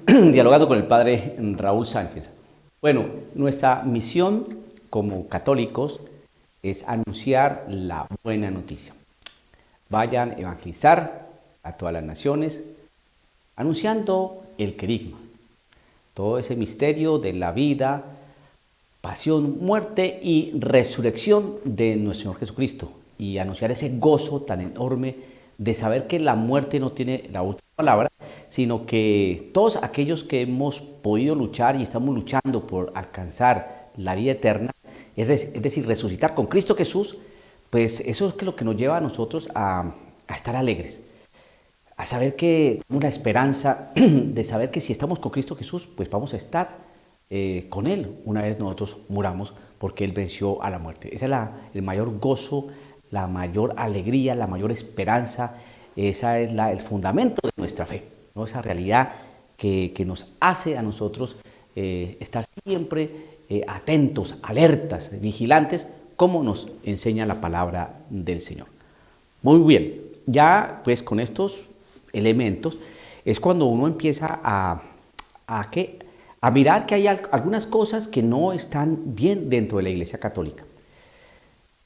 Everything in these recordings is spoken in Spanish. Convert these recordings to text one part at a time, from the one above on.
dialogando con el padre Raúl Sánchez. Bueno, nuestra misión como católicos es anunciar la buena noticia. Vayan a evangelizar a todas las naciones, anunciando el querigma, todo ese misterio de la vida, pasión, muerte y resurrección de nuestro Señor Jesucristo, y anunciar ese gozo tan enorme de saber que la muerte no tiene la última palabra, sino que todos aquellos que hemos podido luchar y estamos luchando por alcanzar la vida eterna, es decir, resucitar con Cristo Jesús, pues eso es lo que nos lleva a nosotros a estar alegres, a saber que tenemos la esperanza de saber que si estamos con Cristo Jesús, pues vamos a estar con Él una vez nosotros muramos, porque Él venció a la muerte. Ese es el mayor gozo, la mayor alegría, la mayor esperanza, esa es el fundamento de nuestra fe, ¿no? Esa realidad que nos hace a nosotros estar siempre atentos, alertas, vigilantes, como nos enseña la palabra del Señor. Muy bien, ya pues con estos elementos es cuando uno empieza a mirar que hay algunas cosas que no están bien dentro de la Iglesia Católica.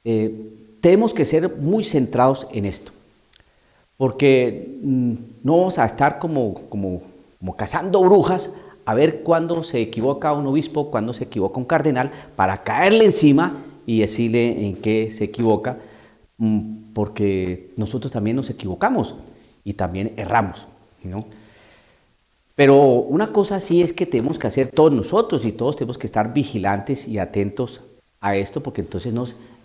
Tenemos que ser muy centrados en esto, porque no vamos a estar como cazando brujas a ver cuándo se equivoca un obispo, cuándo se equivoca un cardenal, para caerle encima y decirle en qué se equivoca, porque nosotros también nos equivocamos y también erramos, ¿no? Pero una cosa sí es que tenemos que hacer todos nosotros, y todos tenemos que estar vigilantes y atentos a esto, porque entonces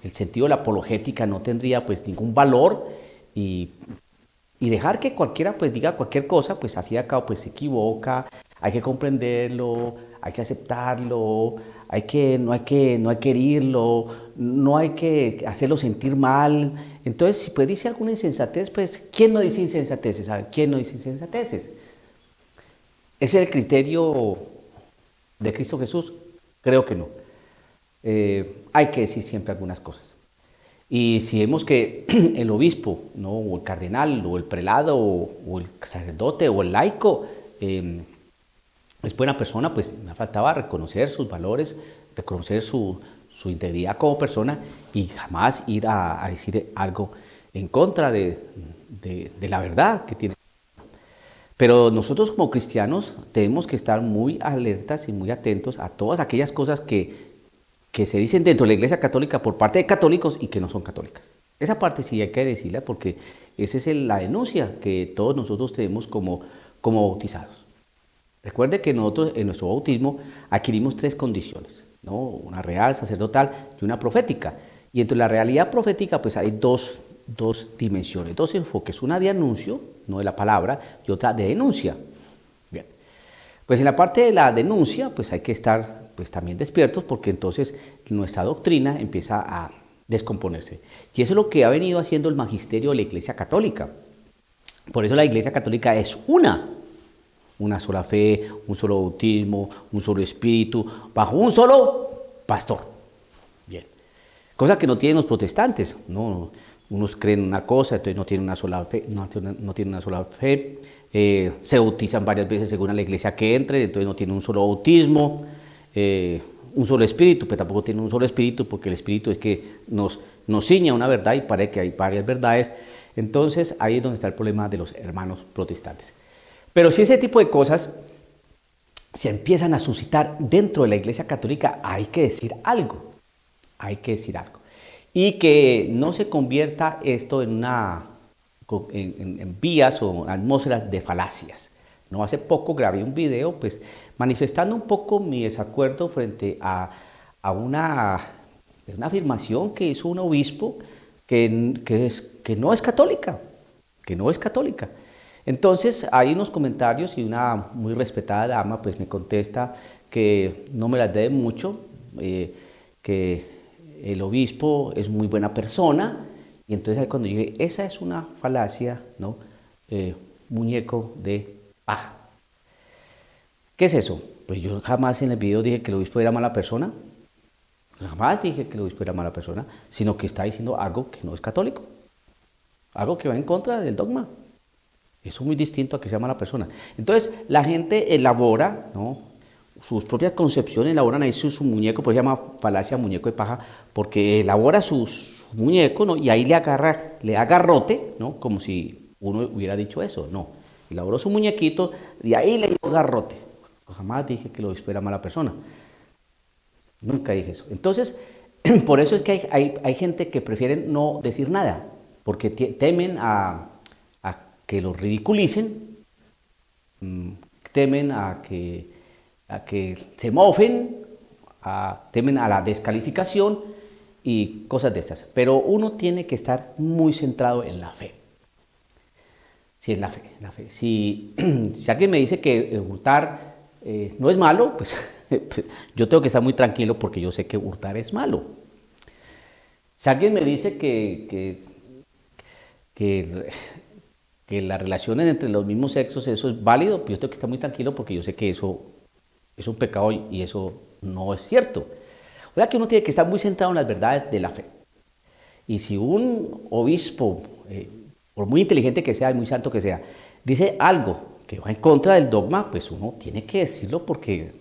el sentido de la apologética no tendría pues ningún valor, y dejar que cualquiera pues diga cualquier cosa, pues al fin y al cabo pues se equivoca. Hay que comprenderlo, hay que aceptarlo, no hay que herirlo, no hay que hacerlo sentir mal. Entonces, si pues dice alguna insensatez, pues ¿quién no dice insensateces? ¿Sabe? ¿Quién no dice insensateces? ¿Ese es el criterio de Cristo Jesús? Creo que no. Hay que decir siempre algunas cosas. Y si vemos que el obispo, ¿no?, o el cardenal, o el prelado, o el sacerdote, o el laico, es buena persona, pues me faltaba reconocer sus valores, reconocer su integridad como persona, y jamás ir a decir algo en contra de la verdad que tiene. Pero nosotros como cristianos tenemos que estar muy alertas y muy atentos a todas aquellas cosas que se dicen dentro de la Iglesia Católica por parte de católicos y que no son católicas. Esa parte sí hay que decirla, porque esa es la denuncia que todos nosotros tenemos como bautizados. Recuerde que nosotros en nuestro bautismo adquirimos 3 condiciones, ¿no? Una real, sacerdotal y una profética. Y entre la realidad profética pues hay dos dimensiones, 2 enfoques, una de anuncio, no de la palabra, y otra de denuncia. Bien, pues en la parte de la denuncia pues hay que estar pues también despiertos, porque entonces nuestra doctrina empieza a descomponerse. Y eso es lo que ha venido haciendo el magisterio de la Iglesia Católica. Por eso la Iglesia Católica es una sola fe, un solo bautismo, un solo espíritu, bajo un solo pastor. Bien. Cosa que no tienen los protestantes, ¿no? Unos creen una cosa, entonces no tienen una sola fe, no tienen una sola fe. Se bautizan varias veces según la iglesia que entre, entonces no tienen un solo bautismo, un solo espíritu, pero tampoco tienen un solo espíritu, porque el espíritu es que nos ciña una verdad, y parece que hay varias verdades. Entonces ahí es donde está el problema de los hermanos protestantes. Pero si ese tipo de cosas se empiezan a suscitar dentro de la Iglesia Católica, hay que decir algo. Hay que decir algo. Y que no se convierta esto en vías o atmósferas de falacias. No, hace poco grabé un video pues manifestando un poco mi desacuerdo frente a una afirmación que hizo un obispo que no es católica, Entonces, hay unos comentarios, y una muy respetada dama pues me contesta que no me las debe mucho, que el obispo es muy buena persona, y entonces ahí cuando yo dije, esa es una falacia, ¿no? Muñeco de paja. ¿Qué es eso? Pues yo jamás en el video dije que el obispo era mala persona, jamás dije que el obispo era mala persona, sino que está diciendo algo que no es católico, algo que va en contra del dogma. Eso es muy distinto a que sea mala persona. Entonces, la gente elabora, ¿no?, sus propias concepciones, elaboran ahí su muñeco, por eso se llama falacia muñeco de paja, porque elabora su muñeco, ¿no?, y ahí le da garrote, ¿no?, como si uno hubiera dicho eso. No, elaboró su muñequito y ahí le dio garrote. Jamás dije que lo era mala persona. Nunca dije eso. Entonces, por eso es que hay gente que prefiere no decir nada, porque temen a que los ridiculicen, temen a que se mofen, temen a la descalificación y cosas de estas. Pero uno tiene que estar muy centrado en la fe. Si es la fe, la fe. Si alguien me dice que hurtar no es malo, pues yo tengo que estar muy tranquilo porque yo sé que hurtar es malo. Si alguien me dice que las relaciones entre los mismos sexos, eso es válido, pues yo tengo que estar muy tranquilo porque yo sé que eso es un pecado y eso no es cierto. O sea que uno tiene que estar muy centrado en las verdades de la fe. Y si un obispo, por muy inteligente que sea y muy santo que sea, dice algo que va en contra del dogma, pues uno tiene que decirlo porque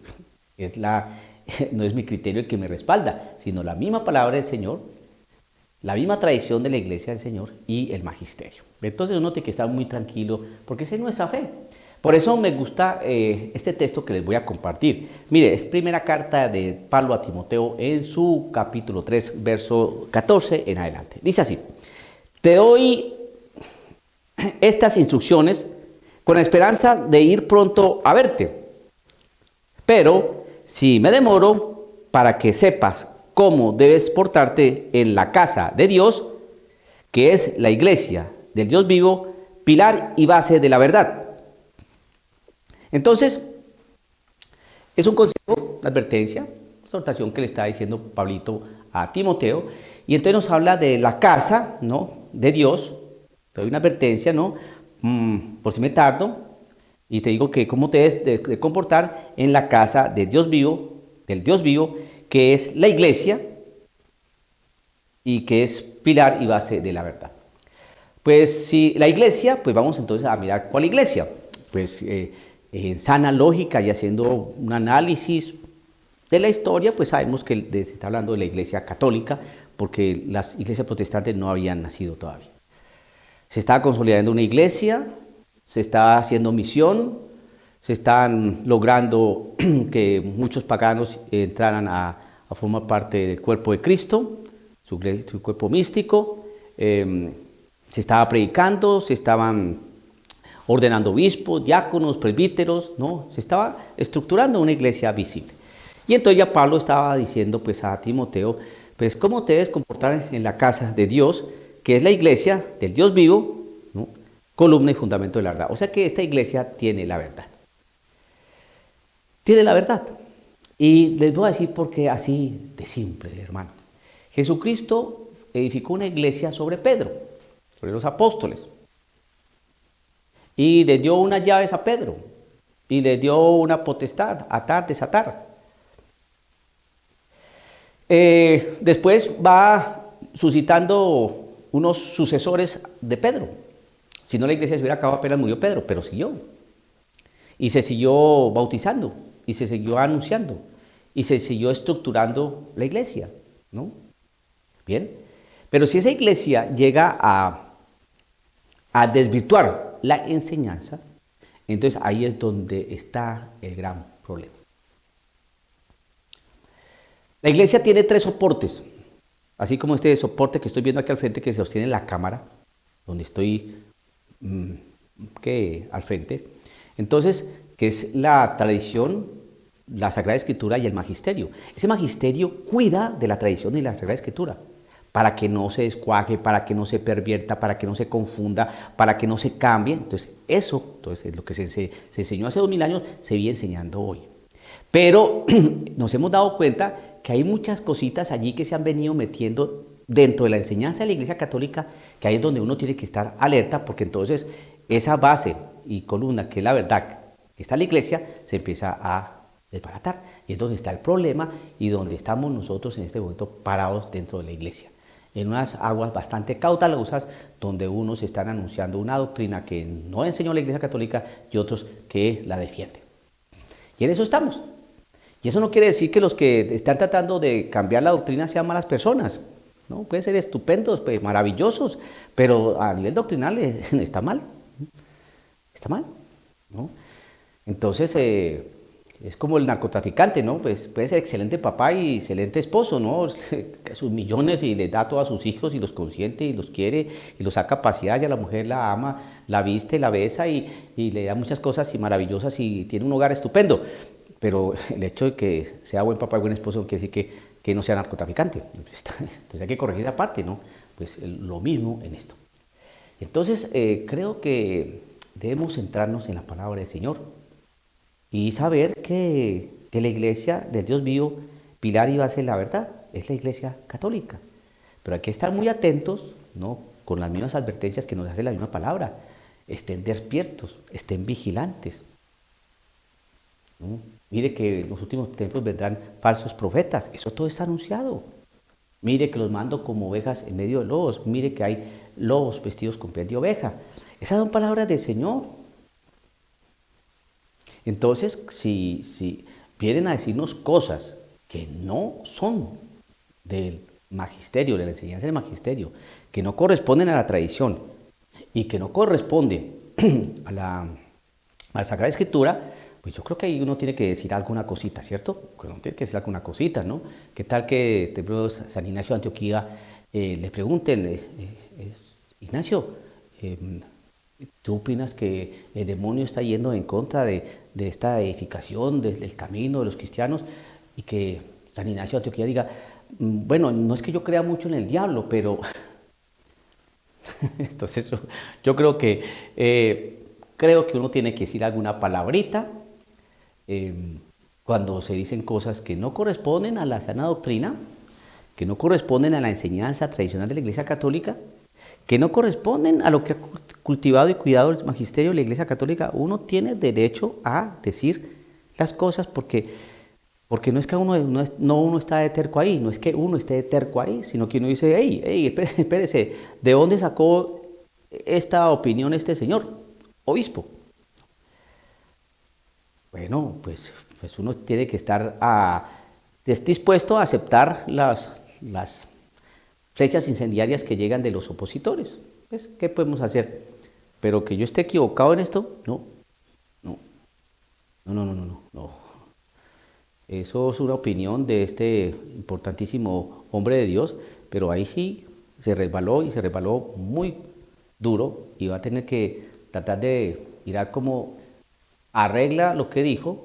no es mi criterio el que me respalda, sino la misma palabra del Señor, la misma tradición de la Iglesia del Señor y el magisterio. Entonces uno tiene que estar muy tranquilo porque esa es nuestra fe. Por eso me gusta este texto que les voy a compartir. Mire, es primera carta de Pablo a Timoteo en su capítulo 3, verso 14 en adelante. Dice así: te doy estas instrucciones con la esperanza de ir pronto a verte. Pero si me demoro, para que sepas cómo debes portarte en la casa de Dios, que es la iglesia del Dios vivo, pilar y base de la verdad. Entonces, es un consejo, una advertencia, exhortación que le está diciendo Pablito a Timoteo, y entonces nos habla de la casa, ¿no?, de Dios. Te doy una advertencia, ¿no?, por si me tardo, y te digo que cómo te debes de comportar en la casa de Dios vivo, del Dios vivo, que es la iglesia y que es pilar y base de la verdad. Pues si la iglesia, pues vamos entonces a mirar cuál iglesia. Pues en sana lógica y haciendo un análisis de la historia, pues sabemos que se está hablando de la iglesia católica, porque las iglesias protestantes no habían nacido todavía. Se estaba consolidando una iglesia, se está haciendo misión, se están logrando que muchos paganos entraran a formar parte del cuerpo de Cristo, su cuerpo místico. Se estaba predicando, se estaban ordenando obispos, diáconos, presbíteros, ¿no? Se estaba estructurando una iglesia visible. Y entonces ya Pablo estaba diciendo pues a Timoteo, pues cómo te debes comportar en la casa de Dios, que es la iglesia del Dios vivo, ¿no?, columna y fundamento de la verdad. O sea que esta iglesia tiene la verdad. Tiene la verdad. Y les voy a decir por qué así de simple, hermano. Jesucristo edificó una iglesia sobre Pedro, sobre los apóstoles. Y le dio unas llaves a Pedro. Y le dio una potestad, atar, desatar. Después va suscitando unos sucesores de Pedro. Si no, la iglesia se hubiera acabado apenas murió Pedro, pero siguió. Y se siguió bautizando, y se siguió anunciando, y se siguió estructurando la iglesia, ¿no? Bien, pero si esa iglesia llega a desvirtuar la enseñanza, entonces ahí es donde está el gran problema. La iglesia tiene 3 soportes, así como este soporte que estoy viendo aquí al frente que se sostiene en la cámara, donde estoy al frente. Entonces, que es la tradición, la Sagrada Escritura y el magisterio. Ese magisterio cuida de la tradición y la Sagrada Escritura, para que no se descuaje, para que no se pervierta, para que no se confunda, para que no se cambie. Entonces, eso es lo que se enseñó hace 2000 años, se viene enseñando hoy. Pero nos hemos dado cuenta que hay muchas cositas allí que se han venido metiendo dentro de la enseñanza de la Iglesia Católica, que ahí es donde uno tiene que estar alerta, porque entonces esa base y columna que es la verdad que está en la Iglesia se empieza a desbaratar. Y es donde está el problema y donde estamos nosotros en este momento parados dentro de la Iglesia. en unas aguas bastante caudalosas donde unos están anunciando una doctrina que no enseñó la Iglesia Católica y otros que la defienden. Y en eso estamos. Y eso no quiere decir que los que están tratando de cambiar la doctrina sean malas personas. ¿No? Pueden ser estupendos, pues, maravillosos, pero a nivel doctrinal está mal. Está mal. ¿No? Entonces, es como el narcotraficante, ¿no? Pues puede ser excelente papá y excelente esposo, ¿no? Sus millones y les da a todos sus hijos y los consiente y los quiere y los da capacidad y a la mujer la ama, la viste, la besa y le da muchas cosas y maravillosas y tiene un hogar estupendo. Pero el hecho de que sea buen papá y buen esposo no quiere decir que no sea narcotraficante. Entonces hay que corregir esa parte, ¿no? Pues lo mismo en esto. Entonces creo que debemos centrarnos en la palabra del Señor y saber que la iglesia del Dios vivo, pilar y base de la verdad, es la iglesia católica. Pero hay que estar muy atentos, ¿no? Con las mismas advertencias que nos hace la misma palabra. Estén despiertos, estén vigilantes. ¿No? Mire que en los últimos tiempos vendrán falsos profetas. Eso todo está anunciado. Mire que los mando como ovejas en medio de lobos. Mire que hay lobos vestidos con piel de oveja. Esas son palabras del Señor. Entonces, si vienen a decirnos cosas que no son del magisterio, de la enseñanza del magisterio, que no corresponden a la tradición y que no corresponden a la Sagrada Escritura, pues yo creo que ahí uno tiene que decir alguna cosita, ¿cierto? Uno tiene que decir alguna cosita, ¿no? ¿Qué tal que San Ignacio de Antioquía le pregunten, Ignacio, ¿tú opinas que el demonio está yendo en contra de esta edificación, del camino de los cristianos? Y que San Ignacio de Antioquía diga, bueno, no es que yo crea mucho en el diablo, pero... Entonces yo creo que uno tiene que decir alguna palabrita cuando se dicen cosas que no corresponden a la sana doctrina, que no corresponden a la enseñanza tradicional de la Iglesia Católica, que no corresponden a lo que ha cultivado y cuidado el magisterio de la Iglesia Católica. Uno tiene derecho a decir las cosas porque no es que uno está de terco ahí, no es que uno esté de terco ahí, sino que uno dice, hey, espérese, ¿de dónde sacó esta opinión este señor, obispo? Bueno, pues uno tiene que estar dispuesto a aceptar las flechas incendiarias que llegan de los opositores. ¿Ves? ¿Qué podemos hacer? Pero que yo esté equivocado en esto, no. Eso es una opinión de este importantísimo hombre de Dios, pero ahí sí se resbaló y se resbaló muy duro y va a tener que tratar de mirar cómo arregla lo que dijo,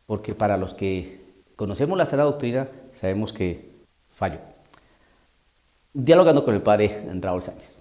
porque para los que conocemos la sana doctrina sabemos que falló. Dialogando con el padre Raúl Sánchez.